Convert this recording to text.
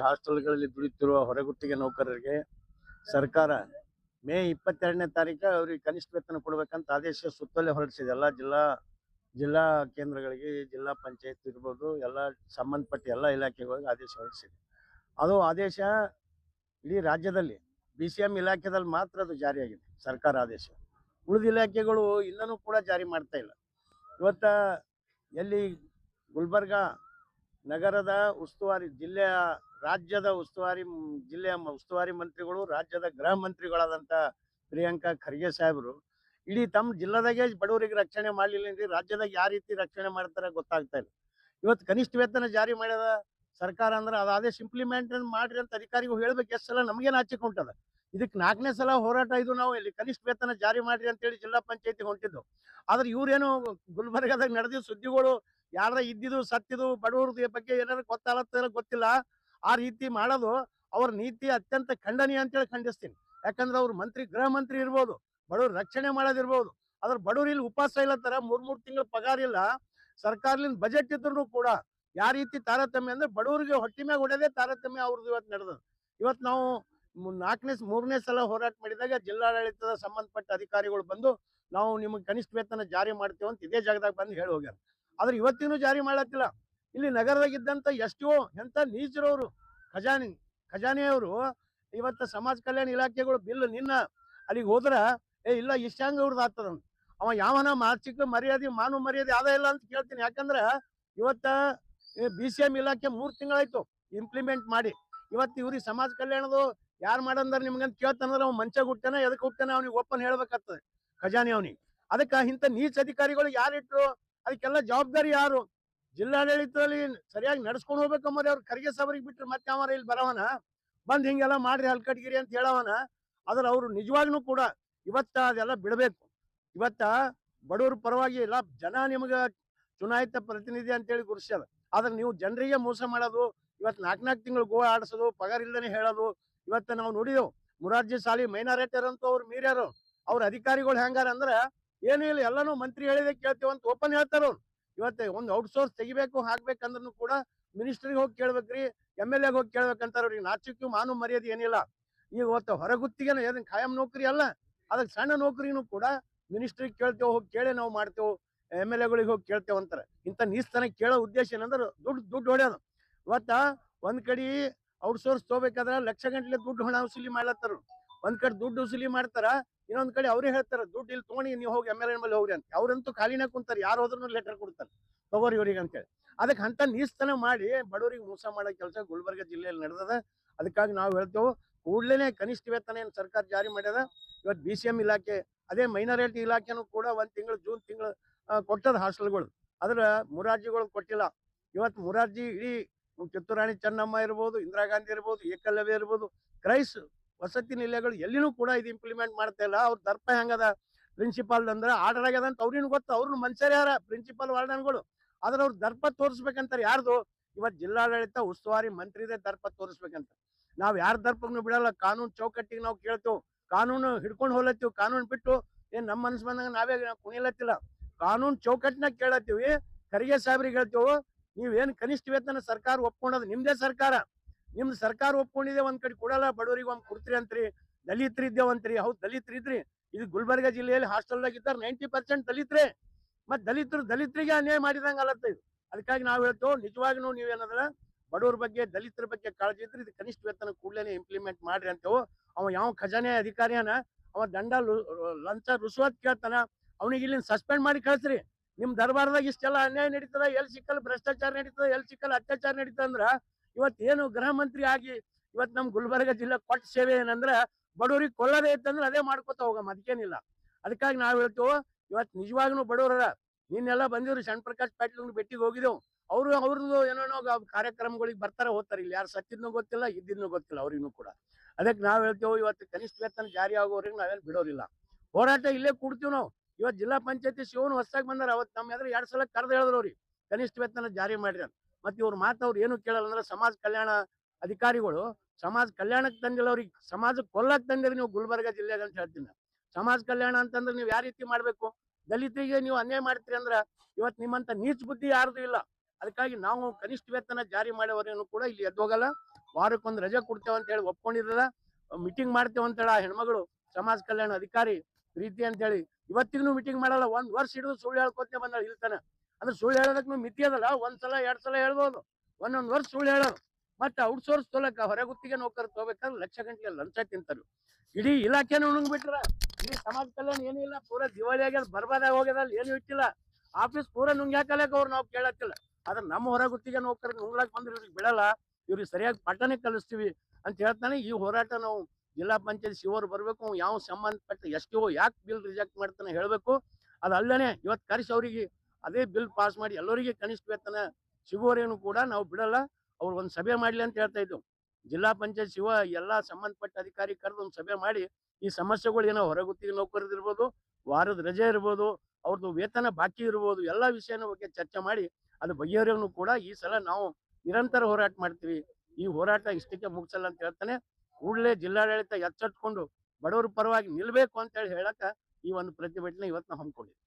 ಹಾಸ್ಟೆಲ್ಗಳಲ್ಲಿ ದುಡಿಯುತ್ತಿರುವ ಹೊರಗುತ್ತಿಗೆ ನೌಕರರಿಗೆ ಸರ್ಕಾರ ಮೇ 22ನೇ ತಾರೀಕು ಅವರಿಗೆ ಕನಿಷ್ಠ ವೇತನ ಕೊಡಬೇಕಂತ ಆದೇಶ ಸುತ್ತೋಲೆ ಹೊರಡಿಸಿದೆ. ಎಲ್ಲ ಜಿಲ್ಲಾ ಕೇಂದ್ರಗಳಿಗೆ, ಜಿಲ್ಲಾ ಪಂಚಾಯತ್ ಇರ್ಬೋದು, ಎಲ್ಲ ಸಂಬಂಧಪಟ್ಟ ಎಲ್ಲ ಇಲಾಖೆಗಳಿಗೆ ಆದೇಶ ಹೊರಡಿಸಿದೆ. ಅದು ಆದೇಶ ಇಡೀ ರಾಜ್ಯದಲ್ಲಿ BCM ಇಲಾಖೆದಲ್ಲಿ ಮಾತ್ರ ಅದು ಜಾರಿಯಾಗಿದೆ, ಸರ್ಕಾರ ಆದೇಶ. ಉಳಿದ ಇಲಾಖೆಗಳು ಇನ್ನೂ ಕೂಡ ಜಾರಿ ಮಾಡ್ತಾ ಇಲ್ಲ. ಇವತ್ತ ಎಲ್ಲಿ ಗುಲ್ಬರ್ಗ ನಗರದ ಉಸ್ತುವಾರಿ ರಾಜ್ಯದ ಜಿಲ್ಲೆಯ ಉಸ್ತುವಾರಿ ಮಂತ್ರಿಗಳು, ರಾಜ್ಯದ ಗೃಹ ಮಂತ್ರಿಗಳಾದಂಥ ಪ್ರಿಯಾಂಕಾ ಖರ್ಗೆ ಸಾಹೇಬರು ಇಡೀ ತಮ್ಮ ಜಿಲ್ಲಾದಾಗೆ ಬಡವರಿಗೆ ರಕ್ಷಣೆ ಮಾಡಲಿಲ್ಲ ಅಂದ್ರೆ ರಾಜ್ಯದಾಗ ಯಾವ ರೀತಿ ರಕ್ಷಣೆ ಮಾಡ್ತಾರೆ ಗೊತ್ತಾಗ್ತಾ ಇಲ್ಲ. ಇವತ್ತು ಕನಿಷ್ಠ ವೇತನ ಜಾರಿ ಮಾಡ್ಯದ ಸರ್ಕಾರ ಅಂದ್ರೆ ಅದು ಅದೇ ಇಂಪ್ಲಿಮೆಂಟ್ ಮಾಡ್ರಿ ಅಂತ ಅಧಿಕಾರಿಗಳು ಹೇಳ್ಬೇಕು. ಎಷ್ಟು ಸಲ ನಮಗೇನು ಹಚ್ಚಿಕೊಂಟದ. ಇದಕ್ಕೆ 4ನೇ ಸಲ ಹೋರಾಟ. ಇದು ನಾವು ಇಲ್ಲಿ ಕನಿಷ್ಠ ವೇತನ ಜಾರಿ ಮಾಡ್ರಿ ಅಂತೇಳಿ ಜಿಲ್ಲಾ ಪಂಚಾಯತಿಗೆ ಹೊಂಟಿದ್ದು. ಆದ್ರೆ ಇವ್ರೇನು ಗುಲ್ಬರ್ಗದಾಗ ನಡೆದಿದ್ದ ಸುದ್ದಿಗಳು ಯಾರ ಇದ್ದಿದ್ದು ಸತ್ತಿದ್ದು ಬಡವರ ಬಗ್ಗೆ ಏನಾದ್ರು ಗೊತ್ತಿಲ್ಲ. ಆ ರೀತಿ ಮಾಡೋದು ಅವ್ರ ನೀತಿ ಅತ್ಯಂತ ಖಂಡನೀಯ ಅಂತೇಳಿ ಖಂಡಿಸ್ತೀನಿ. ಯಾಕಂದ್ರೆ ಅವ್ರು ಗೃಹ ಮಂತ್ರಿ ಇರ್ಬೋದು, ಬಡವ್ರ ರಕ್ಷಣೆ ಮಾಡೋದಿರ್ಬೋದು, ಅದ್ರ ಬಡವ್ರು ಇಲ್ಲಿ ಉಪವಾಸ ಇಲ್ಲತ್ತಾರ. 3 ತಿಂಗಳು ಪಗಾರ ಇಲ್ಲ. ಸರ್ಕಾರದಿಂದ ಬಜೆಟ್ ಇದ್ರು ಕೂಡ ಯಾವ ರೀತಿ ತಾರತಮ್ಯ ಅಂದ್ರೆ ಬಡವರಿಗೆ ಹೊಟ್ಟಿ ಮ್ಯಾಗ ಹೊಡೆದೇ ತಾರತಮ್ಯ ಅವ್ರದ್ದು ಇವತ್ತು ನಡೆದದು. ಇವತ್ತು ನಾವು 3ನೇ ಸಲ ಹೋರಾಟ ಮಾಡಿದಾಗ ಜಿಲ್ಲಾಡಳಿತದ ಸಂಬಂಧಪಟ್ಟ ಅಧಿಕಾರಿಗಳು ಬಂದು ನಾವು ನಿಮಗೆ ಕನಿಷ್ಠ ವೇತನ ಜಾರಿ ಮಾಡ್ತೇವೆ ಅಂತ ಇದೇ ಜಾಗದಾಗ ಬಂದು ಹೇಳಿ ಹೋಗ್ಯಾರ. ಆದ್ರೆ ಇವತ್ತಿನೂ ಜಾರಿ ಮಾಡತ್ತಿಲ್ಲ. ಇಲ್ಲಿ ನಗರದಾಗಿದ್ದಂತ ಎಷ್ಟೋ ಎಂತ ನೀಚರವರು ಖಜಾನೆಯವರು ಇವತ್ತು ಸಮಾಜ ಕಲ್ಯಾಣ ಇಲಾಖೆಗಳು ಬಿಲ್ ನಿನ್ನ ಅಲ್ಲಿಗೆ ಹೋದ್ರ ಇಲ್ಲ ಇಷ್ಟಾಂಗ ಅವ್ರದ್ದು ಆಗ್ತದ. ಅವ ಯಾವನ ಮಾನಸಿಕ ಮರ್ಯಾದೆ ಮಾನವ ಮರ್ಯಾದೆ ಆದ ಇಲ್ಲ ಅಂತ ಕೇಳ್ತೀನಿ. ಯಾಕಂದ್ರೆ ಇವತ್ತ BCM ಇಲಾಖೆ 3 ತಿಂಗಳಾಯ್ತು ಇಂಪ್ಲಿಮೆಂಟ್ ಮಾಡಿ. ಇವತ್ತು ಇವ್ರಿಗೆ ಸಮಾಜ ಕಲ್ಯಾಣದು ಯಾರು ಮಾಡಂದ್ರೆ ನಿಮ್ಗಂತ ಕೇಳ್ತಾನಂದ್ರೆ ಅವ್ನು ಮಂಚ ಹುಟ್ಟಾನ ಎದಕ್ಕೆ ಹುಟ್ಟಾನ ಅವ್ನಿಗೆ ಒಪ್ಪನ್ ಹೇಳ್ಬೇಕಾಗ್ತದೆ ಖಜಾನೆ ಅವನಿಗೆ. ಅದಕ್ಕೆ ಇಂಥ ನೀಚ ಅಧಿಕಾರಿಗಳು ಯಾರಿಟ್ರು, ಅದಕ್ಕೆಲ್ಲ ಜವಾಬ್ದಾರಿ ಯಾರು? ಜಿಲ್ಲಾಡಳಿತದಲ್ಲಿ ಸರಿಯಾಗಿ ನಡ್ಸ್ಕೊಂಡು ಹೋಗ್ಬೇಕಂಬರಿ ಅವ್ರು ಖರ್ಗೆ ಸಾಬರಿಗೆ ಬಿಟ್ಟರೆ ಮತ್ತೆ ಅವರ ಇಲ್ಲಿ ಬರವನ ಬಂದ್ ಹಿಂಗೆಲ್ಲ ಮಾಡ್ರಿ ಹಲ್ಕಟ್ಗಿರಿ ಅಂತ ಹೇಳವನ. ಆದ್ರೆ ಅವ್ರು ನಿಜವಾಗ್ಲೂ ಕೂಡ ಇವತ್ತ ಅದೆಲ್ಲ ಬಿಡಬೇಕು. ಇವತ್ತ ಬಡವ್ರ ಪರವಾಗಿ ಎಲ್ಲ ಜನ ನಿಮ್ಗೆ ಚುನಾಯಿತ ಪ್ರತಿನಿಧಿ ಅಂತೇಳಿ ಗುರುಸ್ಯದ. ಆದ್ರೆ ನೀವು ಜನರಿಗೆ ಮೋಸ ಮಾಡೋದು, ಇವತ್ತು 4 ತಿಂಗಳು ಗೋವಾ ಆಡಿಸೋದು, ಪಗಾರ ಇಲ್ದೇನೆ ಹೇಳೋದು. ಇವತ್ತು ನಾವು ನೋಡಿದೆವು ಮುರಾರ್ಜಿ ಸಾಲಿ ಮೈನಾರಿಟಿಯರ್ ಅಂತ ಅವ್ರು ಮೀರ್ಯಾರು. ಅವ್ರ ಅಧಿಕಾರಿಗಳು ಹೆಂಗಾರ ಅಂದ್ರೆ ಏನೂ ಇಲ್ಲ, ಎಲ್ಲಾನು ಮಂತ್ರಿ ಹೇಳಿದೆ ಕೇಳ್ತೇವೆ ಅಂತ ಓಪನ್ ಹೇಳ್ತಾರ ಅವ್ರು. ಇವತ್ತು ಒಂದು ಔಟ್ಸೋರ್ಸ್ ತೆಗಿಬೇಕು ಹಾಕ್ಬೇಕಂದ್ರೂ ಕೂಡ ಮಿನಿಸ್ಟ್ರಿಗೆ ಹೋಗಿ ಕೇಳ್ಬೇಕ್ರಿ, MLA ಹೋಗಿ ಕೇಳ್ಬೇಕಂತಾರ. ಅವ್ರಿಗೆ ನಾಚಿಕೆ ಮಾನವ ಮರ್ಯಾದೆ ಏನಿಲ್ಲ. ಈಗ ಇವತ್ತು ಹೊರಗುತ್ತಿಗೆನ ಏನ್ ಖಾಯಂ ನೌಕರಿ ಅಲ್ಲ, ಅದಕ್ಕೆ ಸಣ್ಣ ನೌಕರಿನೂ ಕೂಡ ಮಿನಿಸ್ಟ್ರಿಗೆ ಕೇಳ್ತೇವೆ, ಹೋಗಿ ಕೇಳಿ ನಾವು ಮಾಡ್ತೇವೆ, MLA ಹೋಗಿ ಕೇಳ್ತೇವೆ ಅಂತಾರೆ. ಇಂಥ ನೀಸ್ತನ ಕೇಳೋ ಉದ್ದೇಶ ಏನಂದ್ರೆ ದುಡ್ಡು ಹೊಡ್ಯೋದು. ಇವತ್ತ ಒಂದ್ ಕಡೆ ಔಟ್ಸೋರ್ಸ್ ತಗೋಬೇಕಾದ್ರೆ ಲಕ್ಷ ಗಂಟ್ಲೆ ದುಡ್ಡು ಹಣ ವಸೂಲಿ ಮಾಡ್ಲತ್ತಾರ. ಒಂದ್ ಕಡೆ ದುಡ್ಡು ವಸೂಲಿ ಮಾಡ್ತಾರ, ಇನ್ನೊಂದ್ ಕಡೆ ಅವ್ರೇ ಹೇಳ್ತಾರ ದುಡ್ಡು ಇಲ್ಲಿ ತಗೊಂಡಿ ನೀವು ಹೋಗಿ MLA ಮೇಲೆ ಹೋಗ್ರಿ ಅಂತ. ಅವ್ರಂತೂ ಖಾಲಿನ ಕುಂತಾರೆ, ಯಾರು ಹೋದ್ರೂ ಲೆಟರ್ ಕೊಡ್ತಾರೆ ತಗೋರಿ ಇವ್ರಿಗೆ ಅಂತೇಳಿ. ಅದಕ್ಕೆ ಅಂತ ನೀಸ್ತನ ಮಾಡಿ ಬಡವರಿಗೆ ಮೋಸ ಮಾಡೋ ಕೆಲಸ ಗುಲ್ಬರ್ಗ ಜಿಲ್ಲೆಯಲ್ಲಿ ನಡೆದದ. ಅದಕ್ಕಾಗಿ ನಾವು ಹೇಳ್ತೇವೆ ಕೂಡ್ಲೇನೆ ಕನಿಷ್ಠ ವೇತನ ಏನು ಸರ್ಕಾರ ಜಾರಿ ಮಾಡ್ಯದ. ಇವತ್ತು BCM ಇಲಾಖೆ ಅದೇ ಮೈನಾರಿಟಿ ಇಲಾಖೆನೂ ಕೂಡ 1 ತಿಂಗಳು ಜೂನ್ ತಿಂಗಳು ಕೊಟ್ಟದ ಹಾಸ್ಟೆಲ್ಗಳು. ಅದ್ರ ಮುರಾರ್ಜಿಗಳು ಕೊಟ್ಟಿಲ್ಲ. ಇವತ್ತು ಮುರಾರ್ಜಿ ಇಡೀ ಕಿತ್ತೂರು ರಾಣಿ ಚೆನ್ನಮ್ಮ ಇರ್ಬೋದು, ಇಂದಿರಾ ಗಾಂಧಿ ಇರ್ಬೋದು, ಏಕಲವ್ಯ ಇರ್ಬೋದು, ಕ್ರೈಸ್ ವಸತಿ ನಿಲಯಗಳು ಎಲ್ಲಿನೂ ಕೂಡ ಇದು ಇಂಪ್ಲಿಮೆಂಟ್ ಮಾಡ್ತಾ ಇಲ್ಲ. ಅವ್ರ ದರ್ಪ ಹೆಂಗದ ಪ್ರಿನ್ಸಿಪಾಲ್ ಅಂದ್ರೆ ಆರ್ಡರ್ ಆಗ್ಯದ ಅಂತ ಅವ್ರಿಗೂ ಗೊತ್ತು. ಅವ್ರನ್ನ ಮನುಷ್ಯರೇ ಯಾರ ಪ್ರಿನ್ಸಿಪಾಲ್ ವಾರ್ಡನ್ಗಳು. ಆದ್ರೆ ಅವ್ರ ದರ್ಪ ತೋರಿಸ್ಬೇಕಂತಾರೆ. ಯಾರ್ದು? ಇವತ್ತು ಜಿಲ್ಲಾಡಳಿತ ಉಸ್ತುವಾರಿ ಮಂತ್ರಿದೇ ದರ್ಪ ತೋರಿಸ್ಬೇಕಂತ. ನಾವ್ ಯಾರ ದರ್ಪನ್ನು ಬಿಡಲ್ಲ. ಕಾನೂನು ಚೌಕಟ್ಟಿಗೆ ನಾವು ಕೇಳ್ತೇವೆ, ಕಾನೂನು ಹಿಡ್ಕೊಂಡು ಹೋಲತ್ತೀವಿ. ಕಾನೂನು ಬಿಟ್ಟು ಏನ್ ನಮ್ಮ ಮನಸ್ಸು ಬಂದಂಗ ನಾವೇ ಕುಣಿಲತ್ತಿಲ್ಲ. ಕಾನೂನು ಚೌಕಟ್ಟಿನಾಗ ಕೇಳತ್ತೀವಿ. ಖರ್ಗೆ ಸಾಹೇಬ್ರಿಗೆ ಹೇಳ್ತೇವೆ, ನೀವೇನ್ ಕನಿಷ್ಠ ವೇತನ ಸರ್ಕಾರ ಒಪ್ಕೊಂಡದ್ ನಿಮ್ದೇ ಸರ್ಕಾರ, ನಿಮ್ದು ಸರ್ಕಾರ ಒಪ್ಕೊಂಡಿದೆ. ಒಂದ್ ಕಡೆ ಕೊಡಲ್ಲ, ಬಡವರಿಗೆ ಒಂದ್ ಕೊಡ್ತೀರಿ ಅಂತ್ರಿ. ದಲಿತರು ಇದ್ದೇವಂತ್ರಿ. ಹೌದು ದಲಿತರು ಇದ್ರಿ. ಇದು ಗುಲ್ಬರ್ಗ ಜಿಲ್ಲೆಯಲ್ಲಿ ಹಾಸ್ಟೆಲ್ದಾಗ ಇದ್ದಾರೆ 90% ದಲಿತರೇ. ಮತ್ ದಲಿತರಿಗೆ ಅನ್ಯಾಯ ಮಾಡಿದಂಗ ಅಲ್ಲತ್ತ ಇದು. ಅದಕ್ಕಾಗಿ ನಾವು ಹೇಳ್ತೇವೆ, ನಿಜವಾಗ್ಲೂ ನೀವೇನಂದ್ರ ಬಡವ್ರ ಬಗ್ಗೆ ದಲಿತರ ಬಗ್ಗೆ ಕಾಳಜಿ ಇದ್ರೆ ಇದು ಕನಿಷ್ಠ ವೇತನ ಕೂಡಲೇ ಇಂಪ್ಲಿಮೆಂಟ್ ಮಾಡ್ರಿ ಅಂತೇವು. ಅವ ಯಾವ ಖಜಾನೆ ಅಧಿಕಾರಿಯನ ಅವ ದಂಡ ಲಂಚ ರುಸುವತ್ ಕೇಳ್ತಾನ, ಅವನಿಗೆ ಇಲ್ಲಿಂದ ಸಸ್ಪೆಂಡ್ ಮಾಡಿ ಕಳ್ಸ್ರಿ. ನಿಮ್ ದರ್ಬಾರ್ದಾಗ ಇಷ್ಟೆಲ್ಲ ಅನ್ಯಾಯ ನಡೀತದ, ಎಲ್ಲಿ ಸಿಕ್ಕಲ್ ಭ್ರಷ್ಟಾಚಾರ ನಡೀತದ, ಎಲ್ಲಿ ಸಿಕ್ಕಲ್ ಅತ್ಯಾಚಾರ ನಡೀತದ ಅಂದ್ರ ಇವತ್ತೇನು ಗೃಹ ಮಂತ್ರಿ ಆಗಿ ಇವತ್ತು ನಮ್ಮ ಗುಲ್ಬರ್ಗ ಜಿಲ್ಲೆ ಕೊಟ್ಟ ಸೇವೆ ಏನಂದ್ರ ಬಡವರಿಗೆ ಕೊಳ್ಳದೇ ಇತ್ತಂದ್ರೆ ಅದೇ ಮಾಡ್ಕೊತ ಹೋಗಮ್ಮ, ಅದಕ್ಕೇನಿಲ್ಲ. ಅದಕ್ಕಾಗಿ ನಾವ್ ಹೇಳ್ತೇವೆ, ಇವತ್ತು ನಿಜವಾಗ್ಲೂ ಬಡವರ ನಿನ್ನೆಲ್ಲ ಬಂದಿದ್ರು ಶರಣ್ ಪ್ರಕಾಶ್ ಪಾಟೀಲ್ ಭೇಟಿಗೆ ಹೋಗಿದ್ದೆವು. ಅವ್ರದ್ದು ಏನೇನೋ ಕಾರ್ಯಕ್ರಮಗಳಿಗೆ ಬರ್ತಾರೆ ಹೋಗ್ತಾರೆ. ಇಲ್ಲಿ ಯಾರು ಸತ್ತಿದ್ನೂ ಗೊತ್ತಿಲ್ಲ, ಇದ್ದಿದ್ನೂ ಗೊತ್ತಿಲ್ಲ ಅವ್ರಿಗೂ ಕೂಡ. ಅದಕ್ಕೆ ನಾವ್ ಹೇಳ್ತೇವೆ, ಇವತ್ತು ಕನಿಷ್ಠ ವೇತನ ಜಾರಿ ಆಗೋವರೆಗೆ ನಾವೇನು ಬಿಡೋದಿಲ್ಲ. ಹೋರಾಟ ಇಲ್ಲೇ ಕೂಡ್ತೀವಿ ನಾವು. ಇವತ್ತು ಜಿಲ್ಲಾ ಪಂಚಾಯತಿ ಶಿವನ್ ಹೊಸದಾಗಿ ಬಂದಾರ. ಅವತ್ತು ನಮ್ಮ ಎದುರು 2 ಸಲ ಕರೆದು ಹೇಳಿದ್ರು ಅವ್ರಿಗೆ ಕನಿಷ್ಠ ವೇತನ ಜಾರಿ ಮಾಡ್ರಿ ಅಂತ. ಮತ್ತೆ ಇವ್ರ ಮಾತು ಅವ್ರು ಏನು ಕೇಳಲ್ಲ. ಅಂದ್ರೆ ಸಮಾಜ ಕಲ್ಯಾಣ ಅಧಿಕಾರಿಗಳು ಸಮಾಜ ಕಲ್ಯಾಣಕ್ಕೆ ತಂದಿಲ್ಲ, ಅವ್ರಿಗೆ ಸಮಾಜ ಕೊಲ್ಲಕ್ ತಂದಿರಿ ನೀವು ಗುಲ್ಬರ್ಗ ಜಿಲ್ಲೆಗೆ ಅಂತ ಹೇಳ್ತೀನಿ. ಸಮಾಜ ಕಲ್ಯಾಣ ಅಂತಂದ್ರೆ ನೀವು ಯಾವ ರೀತಿ ಮಾಡ್ಬೇಕು? ದಲಿತರಿಗೆ ನೀವು ಅನ್ಯಾಯ ಮಾಡ್ತೀರಿ ಅಂದ್ರ ಇವತ್ತು ನಿಮ್ಮಂತ ನೀಚ ಬುದ್ಧಿ ಯಾರ್ದು ಇಲ್ಲ. ಅದಕ್ಕಾಗಿ ನಾವು ಕನಿಷ್ಠ ವೇತನ ಜಾರಿ ಮಾಡೋವರೇನು ಕೂಡ ಇಲ್ಲಿ ಎದ್ದೋಗಲ್ಲ. ವಾರಕ್ಕೊಂದು ರಜೆ ಕೊಡ್ತೇವೆ ಅಂತ ಹೇಳಿ ಒಪ್ಕೊಂಡಿರಲ್ಲ. ಮೀಟಿಂಗ್ ಮಾಡ್ತೇವೆ ಅಂತ ಹೇಳಿ ಆ ಹೆಣ್ಮಗಳು ಸಮಾಜ ಕಲ್ಯಾಣ ಅಧಿಕಾರಿ ಪ್ರೀತಿ ಅಂತ ಹೇಳಿ ಇವತ್ತಿಗೂ ಮೀಟಿಂಗ್ ಮಾಡಲ್ಲ. 1 ವರ್ಷ ಹಿಡಿದು ಸುಳ್ಳು ಹೇಳ್ಕೊತೇ ಬಂದಾಳ ಇಲ್ತಾನ. ಅಂದ್ರೆ ಸುಳ್ಳು ಹೇಳೋದಕ್ಕೆ ಮಿತಿ ಅದಲ್ಲ. 1 ಸಲ 2 ಸಲ ಹೇಳ್ಬೋದು, 1 ವರ್ಷ ಸುಳ್ಳು ಹೇಳೋದು. ಮತ್ತೆ ಔಟ್ಸೋರ್ಸ್ ತೊಲಕ ಹೊರಗುತ್ತಿಗೆ ನೌಕರ ತಗೋಬೇಕಾದ್ರೆ ಲಕ್ಷ ಗಂಟೆ ಲಂಚ ತಿಂತಾರೆ. ಇಡೀ ಇಲಾಖೆನ ಉಣಂಗ್ ಬಿಟ್ರ. ಇಡೀ ಸಮಾಜ ಕಲ್ಯಾಣ ಏನಿಲ್ಲ, ಪೂರಾ ದಿವಾಳಿ ಆಗ್ಯದ, ಬರ್ಬಾದ ಹೋಗ್ಯದ, ಏನು ಇಟ್ಟಿಲ್ಲ. ಆಫೀಸ್ ಪೂರಾ ನುಂಗ್ಯಾಕಲಕ ಅವ್ರು ನಾವು ಕೇಳತ್ತಿಲ್ಲ. ಆದ್ರೆ ನಮ್ಮ ಹೊರಗುತ್ತಿಗೆ ನೌಕರ ನುಂಗ್ಲಾಕ್ ಬಂದ್ರೆ ಇವ್ರಿಗೆ ಬಿಡಲ್ಲ. ಇವ್ರಿಗೆ ಸರಿಯಾಗಿ ಪಾಠನೇ ಕಲಿಸ್ತೀವಿ ಅಂತ ಹೇಳ್ತಾನೆ. ಈ ಹೋರಾಟ ನಾವು ಜಿಲ್ಲಾ ಪಂಚಾಯತ್ ಶಿವರು ಬರ್ಬೇಕು. ಯಾವ ಸಂಬಂಧಪಟ್ಟ ಎಷ್ಟೋ ಯಾಕೆ ಬಿಲ್ ರಿಜೆಕ್ಟ್ ಮಾಡ್ತಾನೆ ಹೇಳ್ಬೇಕು. ಅದಲ್ಲನೆ ಇವತ್ತು ಕರೆಸಿ ಅವರಿಗೆ ಅದೇ ಬಿಲ್ ಪಾಸ್ ಮಾಡಿ ಎಲ್ಲರಿಗೆ ಕನಿಷ್ಠ ವೇತನ ಸಿಗುವವರೇನು ಕೂಡ ನಾವು ಬಿಡಲ್ಲ. ಅವ್ರು ಒಂದು ಸಭೆ ಮಾಡ್ಲಿ ಅಂತ ಹೇಳ್ತಾ ಇದ್ವು. ಜಿಲ್ಲಾ ಪಂಚಾಯತ್ ಶಿವ ಎಲ್ಲಾ ಸಂಬಂಧಪಟ್ಟ ಅಧಿಕಾರಿ ಕರೆದು ಒಂದು ಸಭೆ ಮಾಡಿ ಈ ಸಮಸ್ಯೆಗಳು ಏನೋ ಹೊರಗುತ್ತಿಗೆ ನೌಕರದ್ದು ಇರ್ಬೋದು, ವಾರದ ರಜೆ ಇರ್ಬೋದು, ಅವ್ರದ್ದು ವೇತನ ಬಾಕಿ ಇರ್ಬೋದು, ಎಲ್ಲಾ ವಿಷಯನ ಬಗ್ಗೆ ಚರ್ಚೆ ಮಾಡಿ ಅದು ಬಗೆಹರಿಯೋನು ಕೂಡ ಈ ಸಲ ನಾವು ನಿರಂತರ ಹೋರಾಟ ಮಾಡ್ತೀವಿ. ಈ ಹೋರಾಟ ಇಷ್ಟಕ್ಕೆ ಮುಗಿಸಲ್ಲ ಅಂತ ಹೇಳ್ತಾನೆ. ಕೂಡಲೇ ಜಿಲ್ಲಾಡಳಿತ ಎಚ್ಚೆತ್ಕೊಂಡು ಬಡವರ ಪರವಾಗಿ ನಿಲ್ಬೇಕು ಅಂತ ಹೇಳಿ ಹೇಳಕ ಈ ಒಂದು ಪ್ರತಿಭಟನೆ ಇವತ್ತು ನಾವು ಹಮ್ಮಿಕೊಂಡಿವಿ.